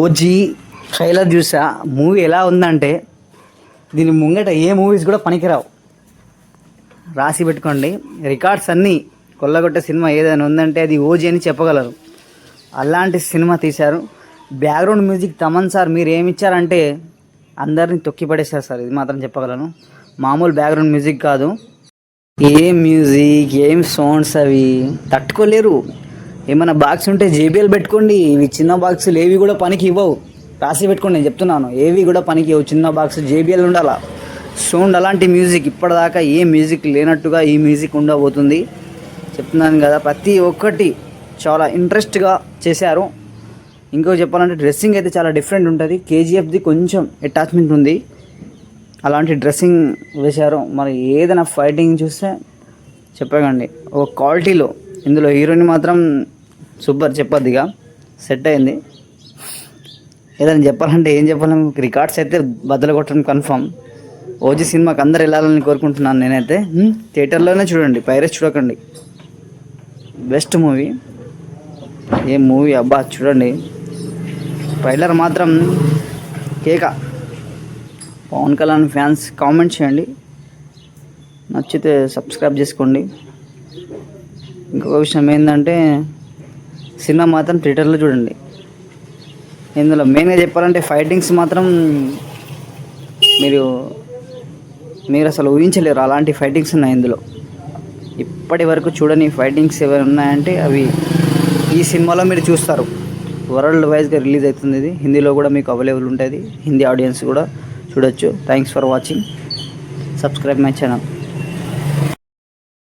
OG trailer చూసా. Movie ఎలా ఉందంటే దీని ముంగట ఏ మూవీస్ కూడా పనికిరావు. రాసి పెట్టుకోండి. రికార్డ్స్ అన్నీ కొల్లగొట్టే సినిమా ఏదైనా ఉందంటే అది ఓజీ అని చెప్పగలరు. అలాంటి సినిమా తీశారు. బ్యాక్గ్రౌండ్ మ్యూజిక్ తమన్ సార్ మీరు ఏమి ఇచ్చారంటే అందరిని తొక్కి పడేశారు సార్. ఇది మాత్రం చెప్పగలను. మామూలు బ్యాక్గ్రౌండ్ మ్యూజిక్ కాదు. ఏం మ్యూజిక్, ఏం సౌండ్స్ అవి తట్టుకోలేరు. ఏమైనా బాక్స్ ఉంటే జేబీఎల్ పెట్టుకోండి. ఇవి చిన్న బాక్సులు ఏవి కూడా పనికి ఇవ్వవు. రాసి పెట్టుకోండి, నేను చెప్తున్నాను. ఏవి కూడా పనికి ఇవ్వవు. చిన్న బాక్స్ జేబీఎల్ ఉండాలా. సౌండ్ అలాంటి మ్యూజిక్ ఇప్పటిదాకా ఏ మ్యూజిక్ లేనట్టుగా ఈ మ్యూజిక్ ఉండబోతుంది. చెప్తున్నాను కదా, ప్రతి ఒక్కటి చాలా ఇంట్రెస్ట్గా చేశారు. ఇంకో చెప్పాలంటే డ్రెస్సింగ్ అయితే చాలా డిఫరెంట్ ఉంటుంది. కేజీఎఫ్ది కొంచెం అటాచ్మెంట్ ఉంది, అలాంటి డ్రెస్సింగ్ వేశారు. మరి ఏదైనా ఫైటింగ్ చూస్తే చెప్పకండి. ఒక క్వాలిటీలో ఇందులో హీరోయిన్ మాత్రం సూపర్, చెప్పొద్దిగా సెట్ అయింది. ఏదైనా చెప్పాలంటే ఏం చెప్పాలి, రికార్డ్స్ అయితే బద్దలు కొట్టడం కన్ఫర్మ్. ఓజీ సినిమాకి అందరు వెళ్ళాలని కోరుకుంటున్నాను నేనైతే. థియేటర్లోనే చూడండి, పైరేస్ చూడకండి. Best movie. ఏ మూవీ అబ్బా, చూడండి. ట్రైలర్ మాత్రం కేక. పవన్ కళ్యాణ్ ఫ్యాన్స్ కామెంట్ చేయండి, నచ్చితే సబ్స్క్రైబ్ చేసుకోండి. ఇంకొక విషయం ఏంటంటే సినిమా మాత్రం థియేటర్లో చూడండి. ఇందులో మెయిన్గా చెప్పాలంటే ఫైటింగ్స్ మాత్రం మీరు అసలు ఊహించలేరు. అలాంటి ఫైటింగ్స్ ఉన్నాయి ఇందులో. ఇప్పటి వరకు చూడని ఫైటింగ్స్ ఏమైనా ఉన్నాయంటే అవి ఈ సినిమాలో మీరు చూస్తారు. వరల్డ్ వైజ్గా రిలీజ్ అవుతుంది ఇది. హిందీలో కూడా మీకు అవైలబుల్ ఉంటుంది. హిందీ ఆడియన్స్ కూడా చూడొచ్చు. Thanks for watching. Subscribe my channel.